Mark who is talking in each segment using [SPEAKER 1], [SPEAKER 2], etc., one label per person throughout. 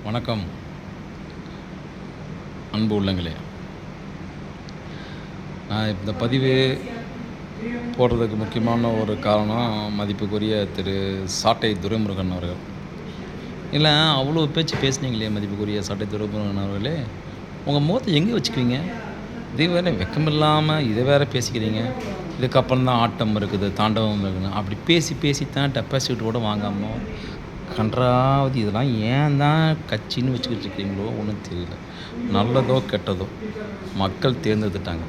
[SPEAKER 1] வணக்கம் அன்பு உள்ளங்களே. நான் இந்த பதிவு போடுறதுக்கு முக்கியமான ஒரு காரணம் மதிப்புக்குரிய திரு சாட்டை துரைமுருகன் அவர்கள். இல்லை, அவ்வளோ பேச்சு பேசுனீங்களே மதிப்புக்குரிய சாட்டை துரைமுருகன் அவர்களே, உங்கள் முகத்தை எங்கே வச்சுக்குவீங்க? இது வேறு வெக்கமில்லாமல் இதை வேறு பேசிக்கிறீங்க. இதுக்கப்புறம் தான் ஆட்டம் இருக்குது, தாண்டவம் இருக்குன்னு அப்படி பேசி பேசி தான் டெபாசிட் கூட வாங்காமல் கன்றாவது இதெல்லாம் ஏன் தான் கட்சின்னு வச்சுக்கிட்டு இருக்கீங்களோ ஒன்றும் தெரியல. நல்லதோ கெட்டதோ மக்கள் தேர்ந்தெடுத்துட்டாங்க,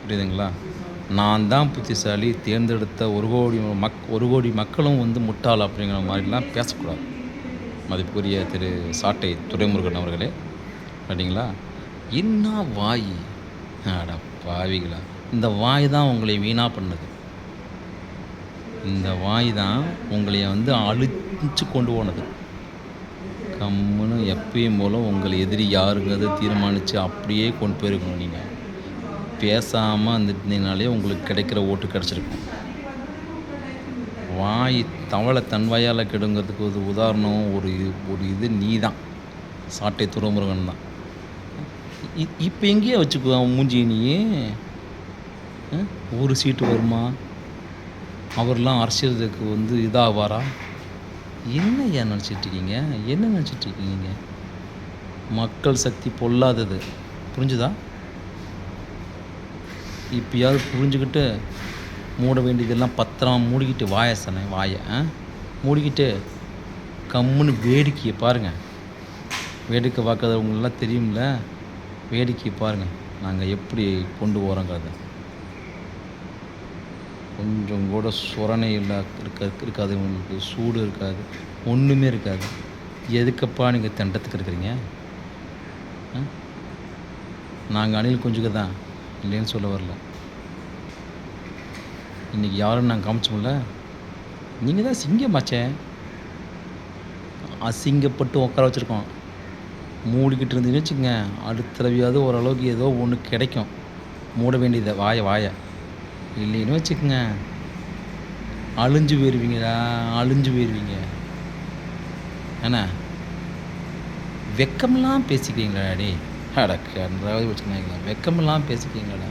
[SPEAKER 1] புரியுதுங்களா? நான் தான் புத்திசாலி, தேர்ந்தெடுத்த ஒரு கோடி மக்களும் முட்டாள் அப்படிங்கிற மாதிரிலாம் பேசக்கூடாது மதிப்புக்குரிய திரு சாட்டை துரைமுருகன் அவர்களே. அப்படிங்களா? என்ன வாய், அட பாவிகளா! இந்த வாய் தான் உங்களை வீணாக பண்ணுது. இந்த வாய் தான் உங்களை அழிச்சு கொண்டு போனது. கம்முன்னு எப்பயும் போல் உங்கள் எதிரி யாருங்கிறத தீர்மானித்து அப்படியே கொண்டு போயிருக்கணும். நீங்கள் பேசாமல் இருந்துட்டீங்கனாலே உங்களுக்கு கிடைக்கிற ஓட்டு கிடச்சிருக்கும். வாய் தவளை தன் வாயால் கெடுங்கிறதுக்கு ஒரு உதாரணம் ஒரு இது நீ தான், சாட்டை துரைமுருகன் தான். இப்போ எங்கேயே வச்சுக்கோ மூஞ்சி நீ. ஒரு சீட்டு வருமா? அவர்லாம் அரசியலுக்கு இதாவாரா? என்ன ஏன் நினச்சிட்ருக்கீங்க? என்ன நினச்சிட்ருக்கீங்க? மக்கள் சக்தி பொல்லாதது, புரிஞ்சுதா? இப்போயாவது புரிஞ்சுக்கிட்டு மூட வேண்டியதெல்லாம் பத்திரம் மூடிக்கிட்டு வாயை மூடிக்கிட்டு கம்முன்னு வேடிக்கையை பாருங்கள். வேடிக்கை பார்க்காதவங்களெலாம் தெரியும்ல, வேடிக்கையை பாருங்கள். நாங்கள் எப்படி கொண்டு போகிறோங்கிறத. கொஞ்சம் கூட சுரணை இருக்காது, உங்களுக்கு சூடு இருக்காது, ஒன்றுமே இருக்காது. எதுக்கப்பா நீங்கள் தண்டத்துக்கு இருக்கிறீங்க? நாங்கள் அணில் குஞ்சுக்கு தான், இல்லைன்னு சொல்ல வரல. இன்றைக்கி யாரும் நாங்கள் காமிச்சோம்ல, நீங்கள் தான் சிங்கமாச்சே. அசிங்கப்பட்டு உட்கார வச்சுருக்கோம். மூடிக்கிட்டு இருந்தீங்கன்னு வச்சுக்கோங்க, அடுத்த தடவையாவது ஓரளவுக்கு ஏதோ ஒன்று கிடைக்கும். மூட வேண்டியதை வாயை இல்லைன்னு வச்சுக்கோங்க, அழிஞ்சு போயிடுவீங்க. ஏன்னா வெக்கமெல்லாம் பேசிக்கிறீங்களா? டே அடக்கு அன்றாவது வச்சுக்கோங்களா, வெக்கமெல்லாம் பேசிக்கிறீங்களா?